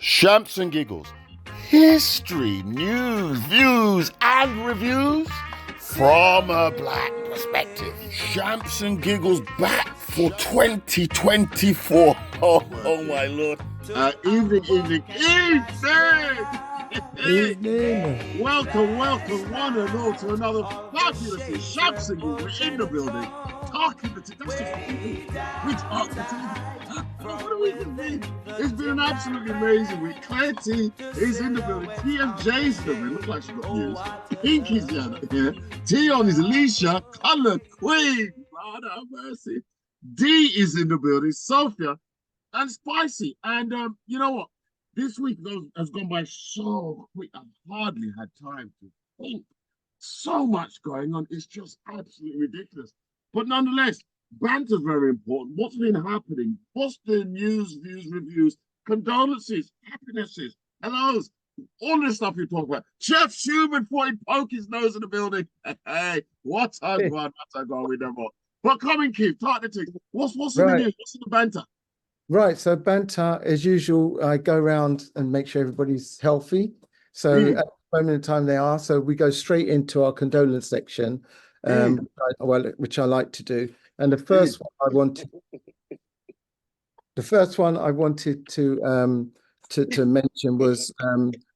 Shamps and giggles, history, news, views, and reviews from a black perspective. Shamps and giggles back for 2024. Oh my lord. Evening. Evening. Welcome, one and all, to another fabulous Shamps and Giggles in the building. Talking the that's just what we do. We talk the tea. What do we do? It's been an absolutely amazing week. Claire T is in the building. TMJ's in the building. Looks like she got news. Pinky's here. Tion is Alicia, Color Queen. Lord have mercy. D is in the building. Sophia and Spicy. And you know what? This week has gone by so quick. I've hardly had time to think. So much going on. It's just absolutely ridiculous. But nonetheless, banter's very important. What's been happening? What's the news, views, reviews, condolences, happinesses, hellos, all this stuff you talk about. Chef Schumann thought he'd poke his nose in the building. Hey, what's a god? We never. But come in, Keith, talk the thing. What's in the news? What's in the banter? Right, so banter, as usual, I go around and make sure everybody's healthy. So at the moment in time they are. So we go straight into our condolence section, which I like to do. And the first one I wanted to mention was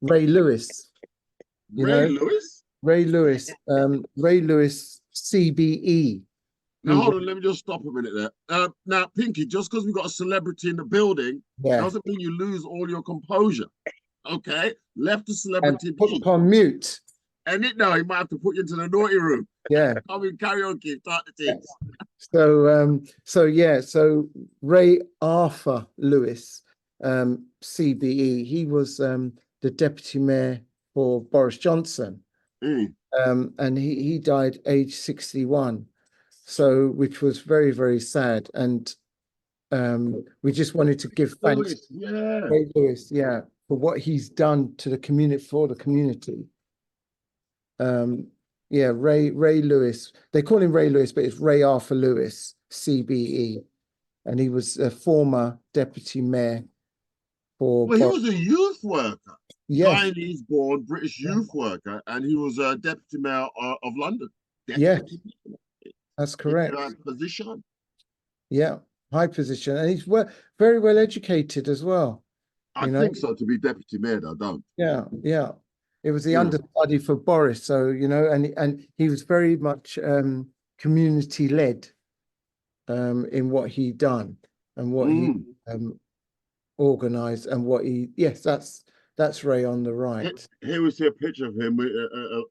Ray Lewis. Ray Lewis, CBE. Now, hold on, let me just stop a minute there. Now, Pinky, just because we've got a celebrity in the building doesn't mean you lose all your composure. Okay? Left the celebrity. And put on mute. And he might have to put you into the naughty room. Yeah. I mean, carry on, Keith. Start the things. So Ray Arthur Lewis, CBE, he was the deputy mayor for Boris Johnson. And he died age 61. So, which was very, very sad. And we just wanted to give thanks to Ray Lewis, for what he's done to the community, for the community. Ray Lewis. They call him Ray Lewis, but it's Ray Arthur Lewis, CBE. And he was a former deputy mayor for... Well, he was a youth worker. Yes. Chinese-born British youth worker, and he was a deputy mayor of London. That's correct. Position. Yeah, high position. And he's very well educated as well. I think so, to be deputy mayor, I don't. Yeah. It was the understudy for Boris. So, and he was very much community-led in what he done and what he organised and what he... Yes, that's Ray on the right. Here we see a picture of him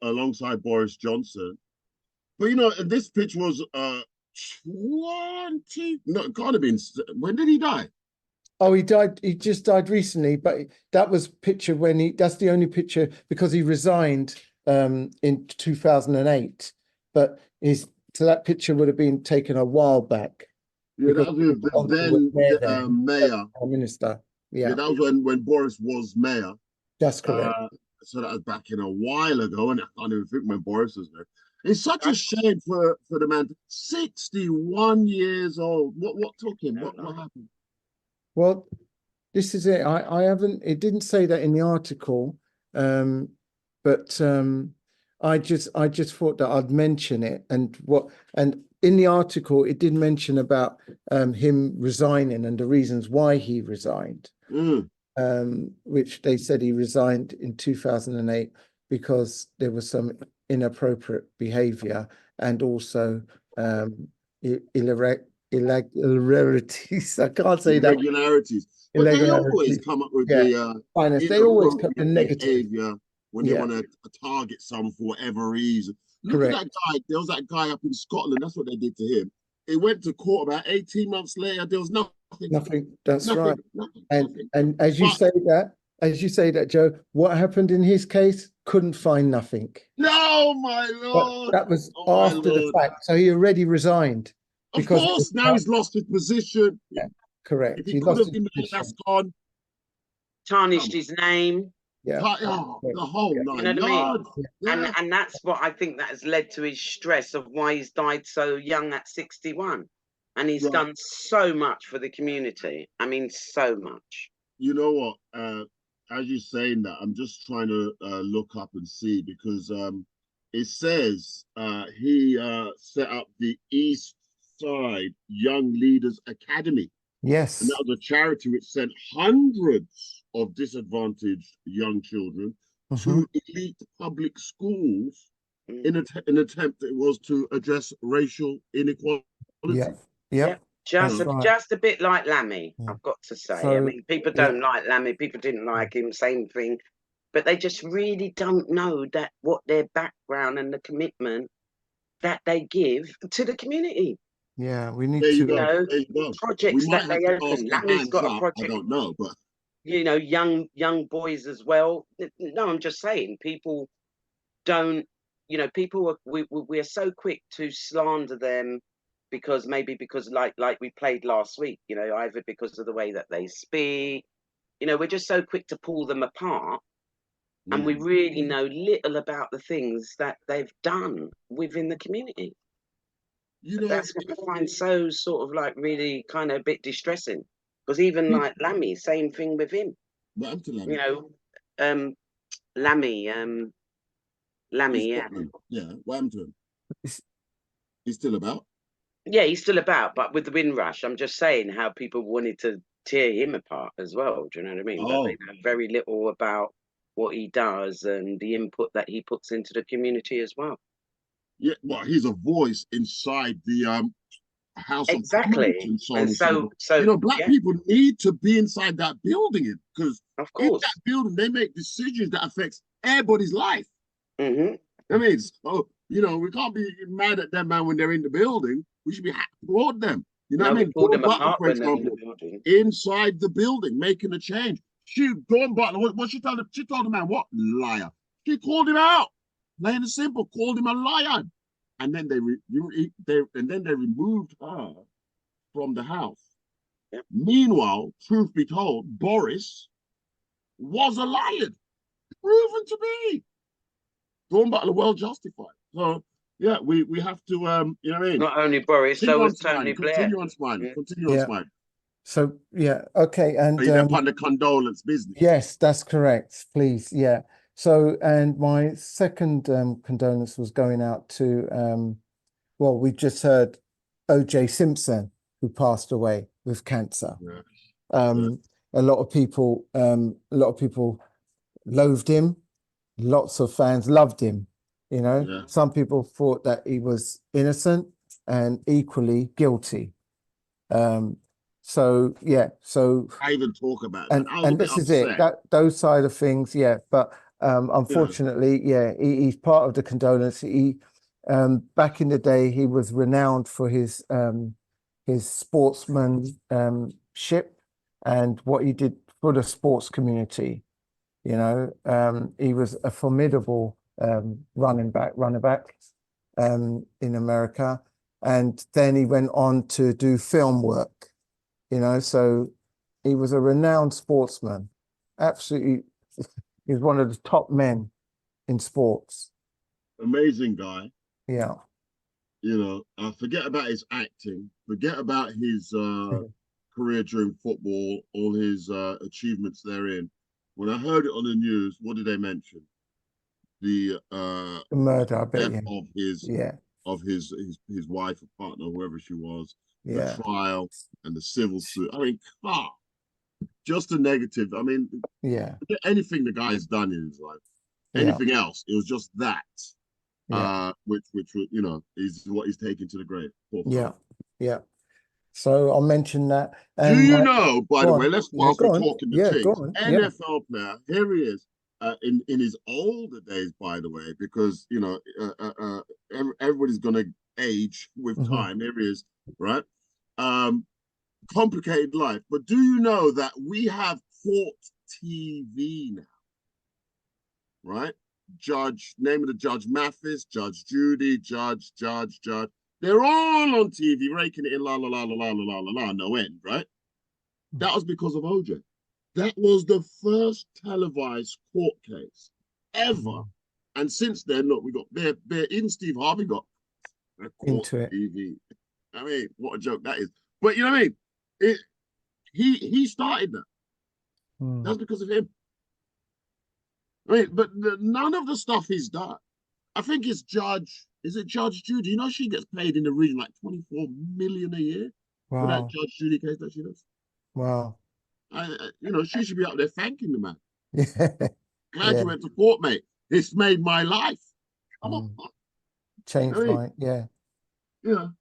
alongside Boris Johnson. But this pitch was 20. No, it can't have been. When did he die? Oh, he died. He just died recently. But that was picture when that's the only picture because he resigned in 2008. But so that picture would have been taken a while back. Yeah, that was the mayor, Prime Minister. Yeah, that was when Boris was mayor. That's correct. So that was back in a while ago, and I can't even think when Boris was there. It's such a shame for the man. 61 years old. What took him? What happened? Well, this is it. I haven't. It didn't say that in the article, but I just thought that I'd mention it. And in the article, it did mention about him resigning and the reasons why he resigned. Which they said he resigned in 2008 because there was some inappropriate behavior and also irregularities. I can't say that. Irregularities. But they always come up with finance. They always come the negative behavior when they want to target someone for whatever reason. Look at that guy. There was that guy up in Scotland. That's what they did to him. He went to court about 18 months later. There was nothing. That's right. And as you say that, Joe, what happened in his case? Couldn't find nothing. No, my lord. But that was after the fact. So he already resigned. Of course, now he's lost his position. Yeah, correct. If he could have been there, that's gone. Tarnished his name. Yeah. The whole 9 yards. And that's what I think that has led to his stress of why he's died so young at 61. And he's done so much for the community. I mean, so much. You know what? as you're saying that, I'm just trying to look up and see because it says he set up the East Side Young Leaders Academy. And that Yes. was a charity which sent hundreds of disadvantaged young children Hmm. to elite public schools Mm. in an attempt it was to address racial inequality. Yeah. Yeah, Yep. That's right. just a bit like Lammy, Yeah. I've got to say. I So, mean, people yeah. don't like Lammy, people didn't like him, same thing. But they just really don't know that what their background and the commitment that they give to the community. Yeah. We need There you You to. go. know, There you go. We projects might that have they to ask open. a Lammy's hands got a up. I project, don't know, but you know, young boys as well. No, I'm just saying, people don't, you know, people are we're so quick to slander them because maybe because like we played last week, you know, either because of the way that they speak, you know, we're just so quick to pull them apart, and we really know little about the things that they've done within the community. you know, That's what I find so sort of like really kind of a bit distressing. Because even like Lammy, same thing with him. what happened to You Lammy? know, um, Lammy, He's Lammy, yeah, Scotland. Yeah, what happened to him? It's, He's still about. yeah, he's still about. But with the Windrush, I'm just saying how people wanted to tear him apart as well. Do you know what I mean? But they Oh, know very little about what he does and the input that he puts into the community as well. yeah. Well, he's a voice inside the House of Commons Exactly. and so on And and so so, forth. You so know, black yeah, people need to be inside that building because of in that course. building they make decisions that affects everybody's life. Hmm. I mean, so you know, we can't be mad at them man when they're in the building. We should be applaud them. You know No, what I we mean? pull Dawn them Butler, apart for when they're in the example, building. inside the building, making a change. Dawn Butler, what she told him? She told the man, what liar? She called him out, plain and simple, called him a liar, and then they removed her from the house. Yep. Meanwhile, truth be told, Boris was a liar, proven to be. Dawn Butler well justified. So yeah, we have to you know what I mean? Not only Boris, so Continue on was Tony smiling, Blair. continue on smiling, Mm. continue on yeah. smiling. So, yeah. Okay. Are And you there upon the condolence business? yes, that's correct. Please. Yeah. So, and my second condolence was going out to, well, we just heard OJ Simpson, who passed away with cancer. Yeah. A lot of people, loathed him. Lots of fans loved him. You know, Yeah. some people thought that he was innocent and equally guilty. So yeah, so I even talk about that. I was a and bit this is it, upset. that those side of things, yeah. But Yeah. unfortunately, yeah, he's part of the condolence. He back in the day, he was renowned for his sportsmanship and what he did for the sports community. You know, he was a formidable running back in America, and then he went on to do film work. You know, so he was a renowned sportsman. Absolutely, he was one of the top men in sports. Amazing guy. Yeah, You know, forget about his acting, forget about his career during football, all his achievements therein. When I heard it on the news, what did they mention? The the murder. I bet death you. Yeah, of his wife or partner, whoever she was, the yeah, trial and the civil suit. I mean, ah, just a negative. I mean, yeah, anything the guy has done in his life, yeah, anything else, it was just that. yeah, Which you know is what he's taken to the grave. Poor yeah, fellow. yeah. So I'll mention that. Do And you my know, by go the way, on. let's Yeah, whilst we're go on. talking the Yeah, go things, on. Yeah, NFL player, here he is, in his older days, by the way, because you know everybody's gonna age with hmm time. Here he is, right? Um, complicated life, but do you know that we have court TV now, right? Judge, name of the judge, Mathis, Judge Judy, Judge. They're all on TV, raking it in la la la la la la la la, no end, right? That was because of OJ. That was the first televised court case ever. And since then, look, we got even Steve Harvey got a court into it. TV. I mean, what a joke that is. But you know what I mean? He started that. Mm. That's because of him. I mean, but none of the stuff he's done. I think it's Judge. Is it Judge Judy? You know, she gets paid in the region like 24 million a year for that Wow. Judge Judy case that she does. Wow. You know, she should be up there thanking the man. Yeah. Glad Yeah. you went to court, mate. It's made my life. Come on. I Changed mean, my, yeah. you know,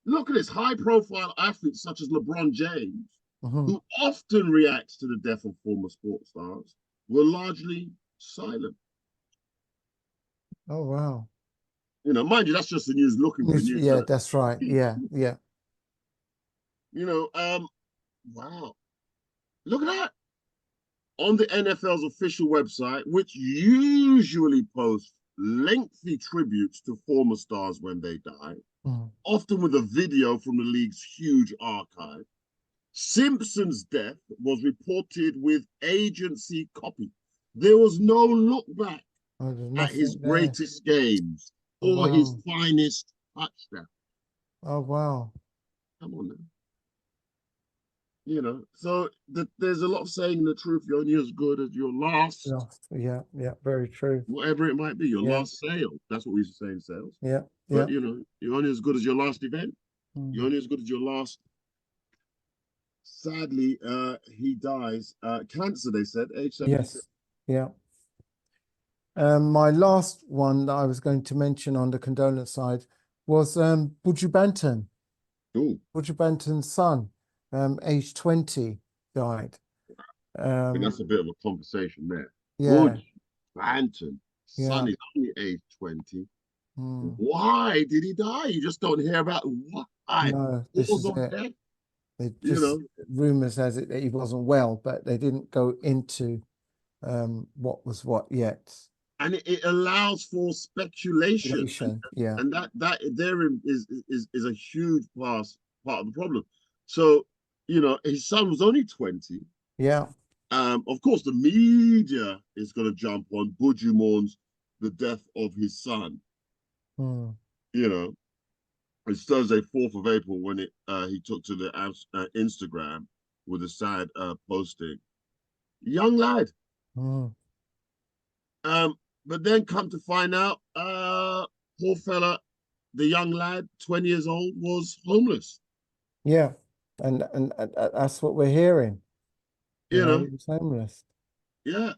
look at this high-profile athletes such as LeBron James, Hmm. who often reacts to the death of former sports stars, were largely silent. Oh, wow. You know, mind you, that's just the news looking for news. Yeah, that's right. Yeah, yeah. You know, wow. Look at that. On the NFL's official website, which usually posts lengthy tributes to former stars when they die, Mm. often with a video from the league's huge archive, Simpson's death was reported with agency copy. There was no look back Oh, there's at his nothing there. greatest games Oh, or his wow. finest touchdown. Oh, wow. Come on now. You know, so there's a lot of saying the truth. You're only as good as your last, Yeah, yeah, very true. whatever it might be, your Yeah, last sale. That's what we used to say in sales. yeah, yeah. But you know, you're only as good as your last event. You're Mm. only as good as your last. Sadly, he dies. Cancer, they said, age 76. Yes, yeah. My last one that I was going to mention on the condolence side was Buju Banton. Oh, Buju Banton's son, age 20, died. I think Um, that's a bit of a conversation there. yeah, Buju Banton, son yeah. is only age 20. Mm. Why did he die? You just don't hear about why. No, this Cause is of it. death, They you just know. rumors has it that he wasn't well, but they didn't go into what was what yet. And it allows for speculation, Yeah, and that therein is a huge part of the problem. So, you know, his son was only 20. yeah. Of course, the media is going to jump on Buju mourns the death of his son. Mm. You know, it's Thursday, 4th of April, when he took to the Instagram with a sad posting. Young lad. Mm. Um, but then come to find out, poor fella, the young lad, 20 years old, was homeless. Yeah, and that's what we're hearing. You You know, know, he was homeless. yeah.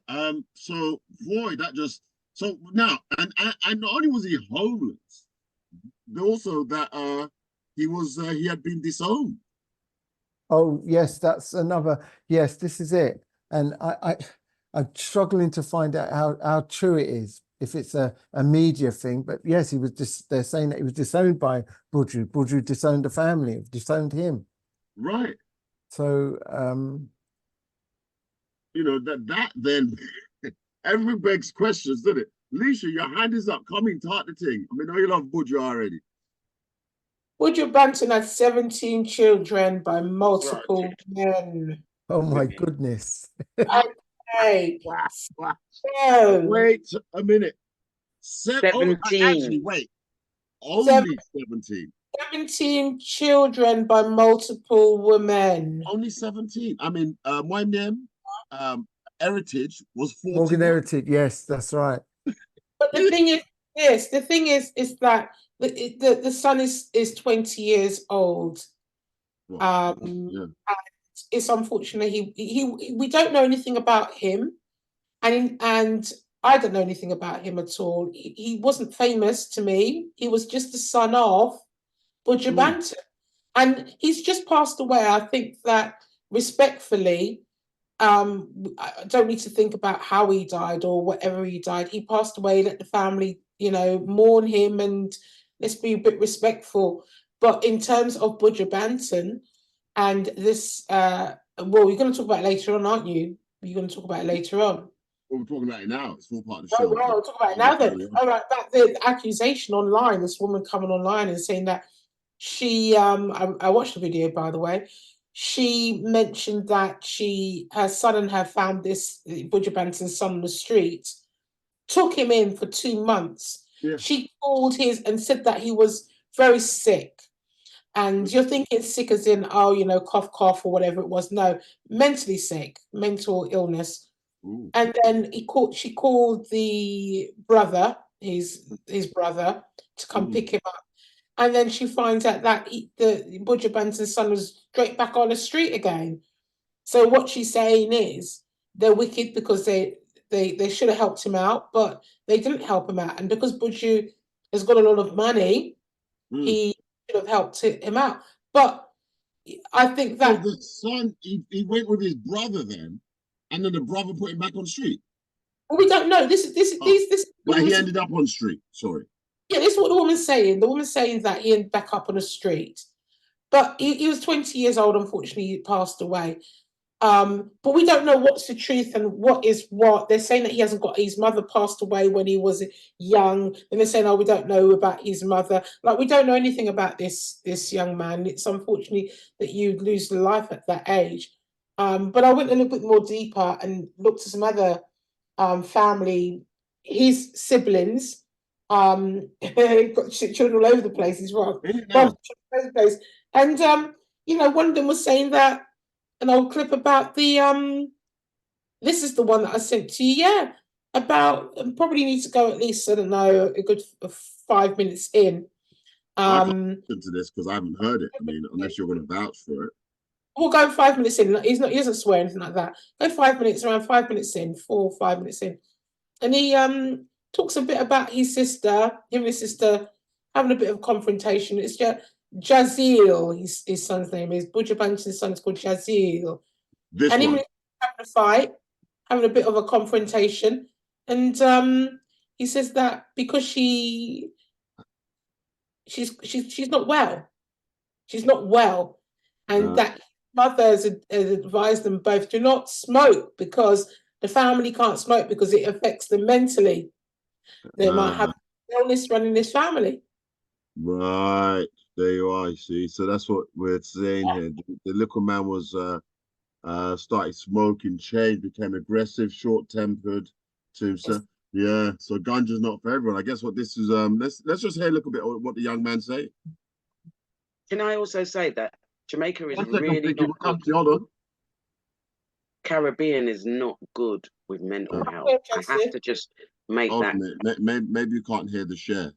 So boy, that just so now, and not only was he homeless, also that he had been disowned. Oh, yes, that's another. Yes, this is it. And I'm struggling to find out how true it is, if it's a media thing. But yes, he was just, they're saying that he was disowned by Buju. Buju disowned the family, disowned him. Right. So, You know, that then every begs questions, doesn't it? Lisha, your hand is up. Come in, talk the thing. I mean, I know you love Buju already. Buju Banton had 17 children by Right. multiple men. oh my goodness. Okay. Wow, wow. So, Wait a minute. Actually, 17. wait. seven, Only 17. 17 children by multiple women. Only 17. I mean, my name, Heritage was Morgan 41. Heritage, yes, that's right. But the thing is this, the thing is that the son is 20 years old. Well, yeah. And it's unfortunate we don't know anything about him. And I don't know anything about him at all. He wasn't famous to me. He was just the son of Buju Banton. And he's just passed away. I think that respectfully, I don't need to think about how he died or whatever he died. He passed away, let the family, mourn him, and let's be a bit respectful. But in terms of Buju Banton and this, well, you're going to talk about it later on, aren't you? You're going to talk about it later on. Well, we're talking about it now. It's all part of the Oh, show. well, we'll talk about it now then. All right, that the accusation online, this woman coming online and saying that she, I watched the video, by the way. She mentioned that her son and her found this Buju Banton's son on the street, took him in for 2 months. Yeah. She called his and said that he was very sick. And you're thinking sick as in, oh, you know, cough, cough, or whatever it was. No, mentally sick, mental illness. Ooh. And then she called the brother, his brother, to come pick him up. And then she finds out that the Buju Banton's son was straight back on the street again. So what she's saying is they're wicked because they should have helped him out, but they didn't help him out. And because Buju has got a lot of money, he should have helped him out. But I think So that the son, he went with his brother then, and then the brother put him back on the street. well, we don't know. This But he ended up on the street. Sorry. Yeah, this is what the woman's saying. The woman's saying that he ended back up on the street. But he was 20 years old, unfortunately, he passed away. But we don't know what's the truth and what is what. They're saying that he hasn't got his mother passed away when he was young. And they're saying, oh, we don't know about his mother. Like, we don't know anything about this young man. It's unfortunately that you lose life at that age. But I went a little bit more deeper and looked at some other family, his siblings. Got children all over the place. He's right. Yeah. And you know, one of them was saying that an old clip about the this is the one that I sent to you, yeah. About probably need to go at least, I don't know, a good 5 minutes in. I can't listen to this because I haven't heard it. I mean, unless you're going to vouch for it. We'll go 5 minutes in. He doesn't swear anything like that. Go 5 minutes, around 5 minutes in, 4 or 5 minutes in. And he talks a bit about his sister, him and his sister having a bit of confrontation. It's just Jazeel, his son's name is. Buju Banton's son is called Jazeel. This and one. him having a fight, having a bit of a confrontation. And he says that because she's not well. She's not well. And that mothers advised them both do not smoke because the family can't smoke because it affects them mentally. They might have illness running this family. Right. There you are, you see. So that's what we're saying here. The little man was started smoking, changed, became aggressive, short-tempered, Simpson. Yeah, so ganja's not for everyone. I guess what this is, let's just hear a little bit of what the young man say. Can I also say that Jamaica is 1 second, really Vicky, not we'll come good. to you. Hold on. Caribbean is not good with mental health. I have to just make Hold that. on, maybe you can't hear the share.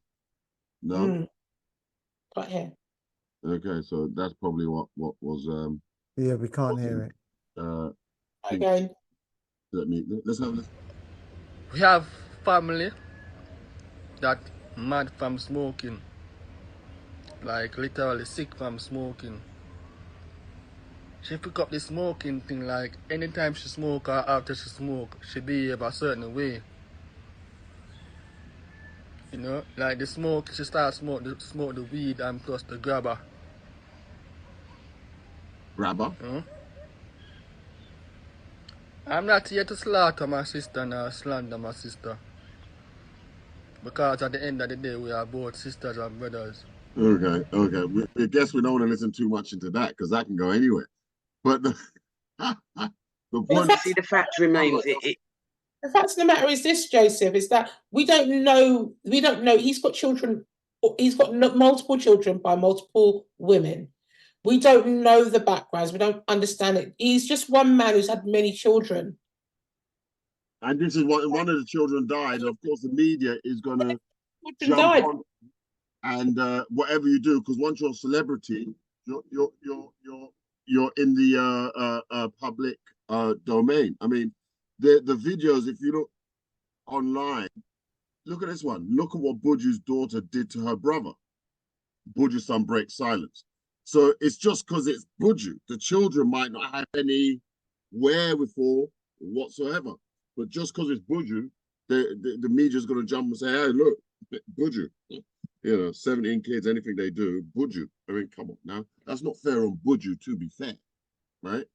No? Right here. Okay, so that's probably what was Yeah, we can't hear it. Again. Let's have this. We have family that mad from smoking, like literally sick from smoking. She pick up the smoking thing, like anytime she smoke or after she smoke, she behave a certain way. You know, like the smoke, she starts smoke the weed and plus the grabber. Grabber? I'm not here to slaughter my sister nor slander my sister. Because at the end of the day, we are both sisters and brothers. Okay. I guess we don't want to listen too much into that because that can go anywhere. But the point. See, the fact remains, the fact of the matter is this, Joseph, is that we don't know. He's got children. He's got multiple children by multiple women. We don't know the backgrounds. We don't understand it. He's just one man who's had many children. And this is what one of the children died. Of course, the media is going to jump on and whatever you do, because once you're a celebrity, you're in the public domain. I mean, the videos, if you look online, look at this one. Look at what Buju's daughter did to her brother. Buju's son breaks silence. So it's just because it's Buju. The children might not have any wherewithal whatsoever. But just because it's Buju, the media's going to jump and say, hey, look, Buju. You know, 17 kids, anything they do, Buju. I mean, come on now. That's not fair on Buju, to be fair. Right?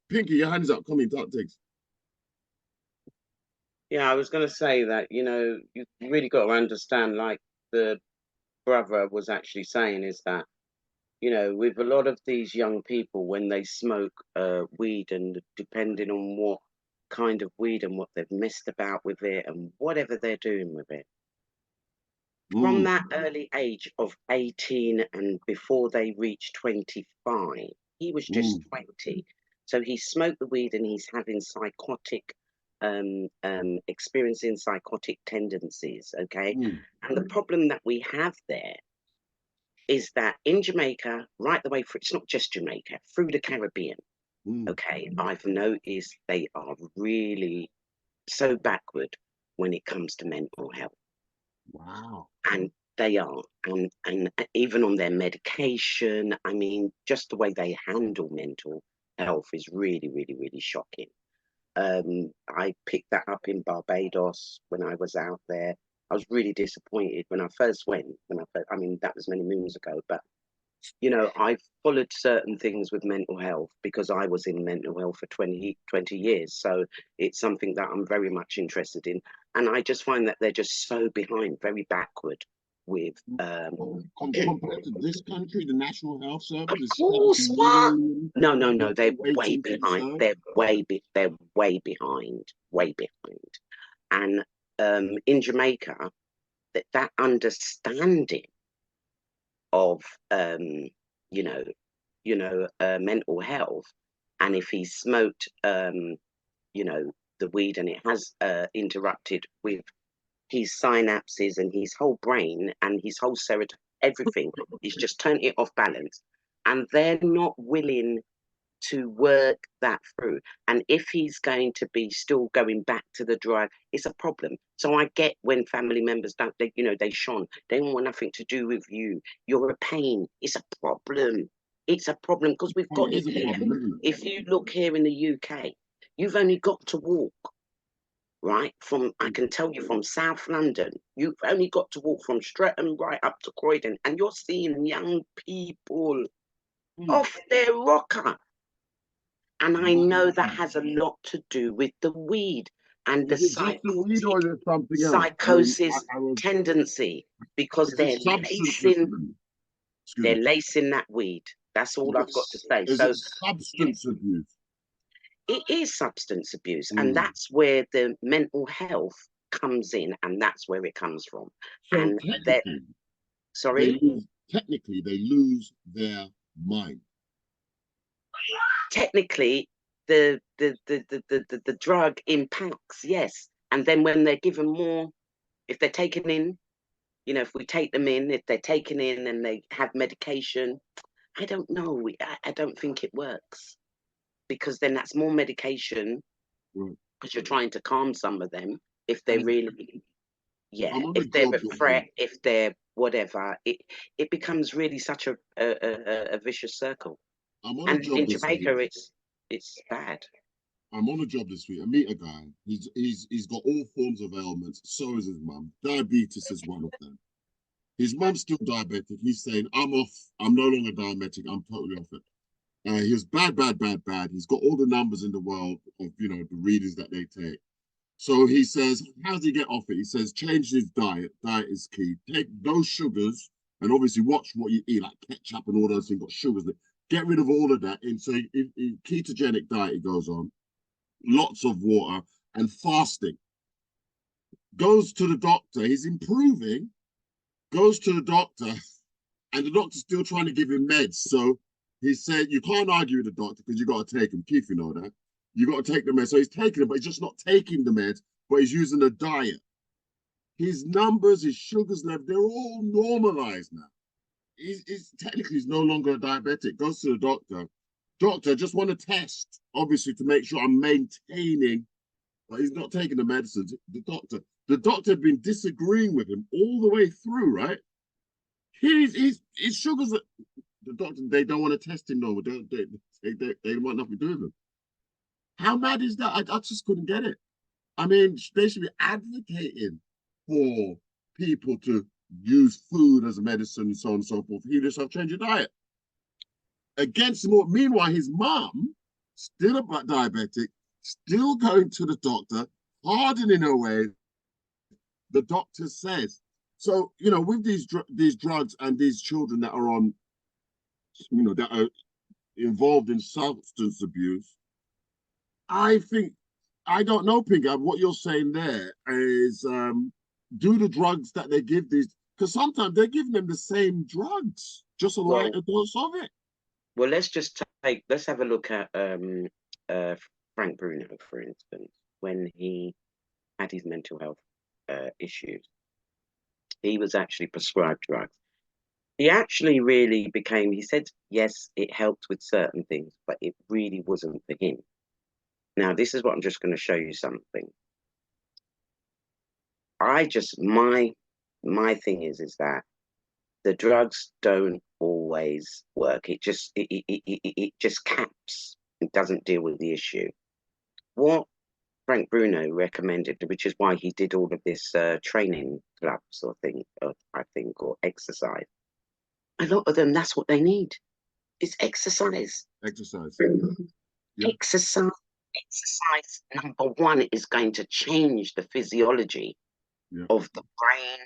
Pinky, your hands up. Come in, talk things. Yeah, I was going to say that, you know, you really got to understand, like the brother was actually saying, is that, you know, with a lot of these young people, when they smoke weed, and depending on what kind of weed and what they've messed about with it and whatever they're doing with it, from that early age of 18 and before they reach 25, he was just 20. So he smoked the weed and he's having psychotic, experiencing psychotic tendencies. Okay. And the problem that we have there is that in Jamaica, right the way through, it's not just Jamaica, through the Caribbean, okay, I've noticed they are really so backward when it comes to mental health. Wow. And they are, and even on their medication, I mean, just the way they handle mental health is really, really, really shocking. I picked that up in Barbados when I was out there. I was really disappointed when I first went. I mean, that was many moons ago, but you know, I've followed certain things with mental health because I was in mental health for 20 years. So it's something that I'm very much interested in. And I just find that they're just so behind, very backward with compared to this country, the National Health of Service is course, 7 what? million No, they're way waiting to be behind. served. They're way behind, way behind. And in Jamaica, that understanding of you know, mental health, and if he smoked you know, the weed and it has interrupted with his synapses and his whole brain and his whole serotonin, everything, he's just turned it off balance, and they're not willing to work that through. And if he's going to be still going back to the drug, it's a problem. So I get when family members don't, they, you know, they shun, they don't want nothing to do with you. You're a pain. It's a problem. It's a problem because we've got it here. If you look here in the UK, you've only got to walk, right? From, I can tell you, from South London, you've only got to walk from Streatham right up to Croydon, and you're seeing young people off their rocker. And I know that has a lot to do with the weed and the psychosis tendency, because they're lacing that weed. That's all I've got to say. So substance abuse? It is substance abuse, and that's where the mental health comes in, and that's where it comes from. So and technically, they lose their mind. Technically, the drug impacts, yes. And then when they're given more, if they're taken in, you know, if we take them in, if they're taken in and they have medication, I don't know. I don't think it works, because then that's more medication, because you're trying to calm some of them. If they're really, if they're a threat, if they're whatever, it becomes really such a vicious circle. And in Jamaica, it's bad. I'm on a job this week. I meet a guy. He's got all forms of ailments. So is his mum. Diabetes is one of them. His mum's still diabetic. He's saying, I'm off. I'm no longer diabetic. I'm totally off it. He was bad. He's got all the numbers in the world of, you know, the readings that they take. So he says, how does he get off it? He says, change his diet. Diet is key. Take those sugars and obviously watch what you eat, like ketchup and all those things, got sugars. Get rid of all of that. And so ketogenic diet, he goes on. Lots of water and fasting. Goes to the doctor. He's improving. Goes to the doctor. And the doctor's still trying to give him meds. So he said, you can't argue with the doctor because you got to take them. Keith, you know that. You got to take the meds. So he's taking them, but he's just not taking the meds, but he's using a diet. His numbers, his sugars level, they're all normalized now. He's technically he's no longer a diabetic. Goes to the doctor. Doctor, just want to test, obviously, to make sure I'm maintaining, but he's not taking the medicines. The doctor had been disagreeing with him all the way through, right? His sugars, the doctor, they don't want to test him no more. They want nothing to do with him. How mad is that? I just couldn't get it. I mean, they should be advocating for people to use food as a medicine and so on and so forth. He just have to change your diet. Against him, meanwhile, his mom, still a diabetic, still going to the doctor, hardening her way, the doctor says. So, you know, with these drugs and these children that are on, you know, that are involved in substance abuse, I think, I don't know, Pinga, what you're saying there is, do the drugs that they give these, Because sometimes they're giving them the same drugs, just a lighter dose of it. Well, let's have a look at Frank Bruno, for instance, when he had his mental health issues. He was actually prescribed drugs. He actually really became, he said, yes, it helped with certain things, but it really wasn't for him. Now, this is what I'm just going to show you something. My thing is that the drugs don't always work. It just caps. It doesn't deal with the issue. What Frank Bruno recommended, which is why he did all of this training clubs or thing, I think, or exercise. A lot of them, that's what they need. It's exercise. Exercise. Yeah. Exercise, number one, is going to change the physiology of the brain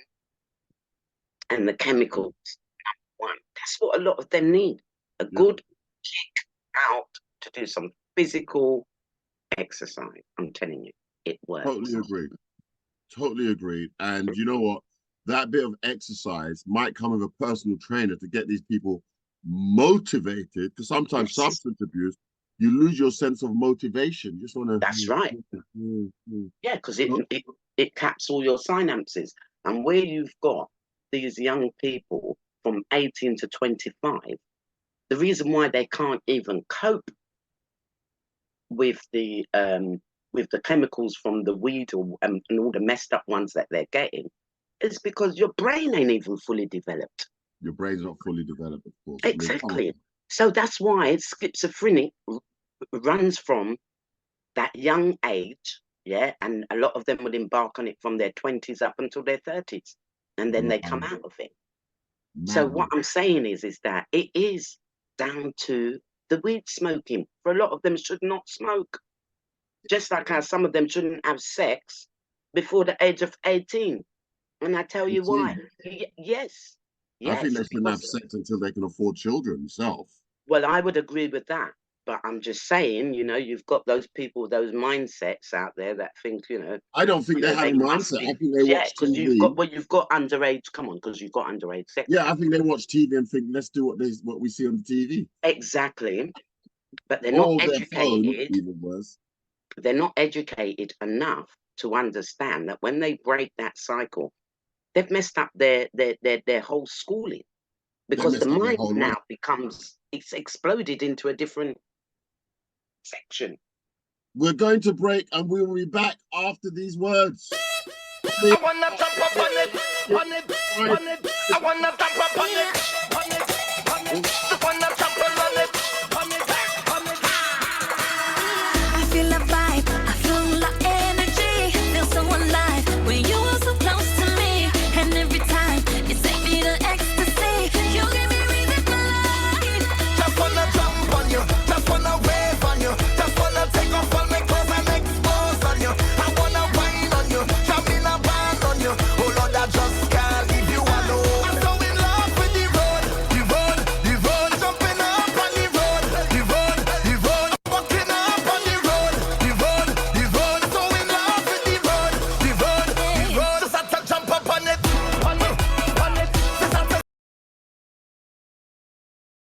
and the chemicals. Number one. That's what a lot of them need. A good kick out to do some physical exercise. I'm telling you, it works. Totally agreed. And you know what? That bit of exercise might come with a personal trainer to get these people motivated, because sometimes substance abuse, you lose your sense of motivation. You just want to. That's right. Yeah, because it caps all your synapses. And where you've got these young people from 18 to 25, the reason why they can't even cope with the chemicals from the weed and all the messed up ones that they're getting, is because your brain ain't even fully developed. Your brain's not fully developed, of course. Exactly. So that's why schizophrenic runs from that young age, and a lot of them will embark on it from their 20s up until their 30s, and then they come out of it. So what I'm saying is that it is down to the weed smoking. For a lot of them, should not smoke. Just like how some of them shouldn't have sex before the age of 18. And I tell you why. Yes. I think they shouldn't have sex until they can afford children themselves. Well, I would agree with that. But I'm just saying, you've got those people, those mindsets out there that think, I don't think they have a mindset. I think they watch TV. You've got underage. Come on, because you've got underage sex. Yeah, I think they watch TV and think, let's do what we see on the TV. Exactly. But they're not educated. Even worse. They're not educated enough to understand that when they break that cycle, they've messed up their whole schooling, because the mind now it's exploded into a different section. We're going to break and we will be back after these words. I wanna jump up on it. I wanna jump up on it.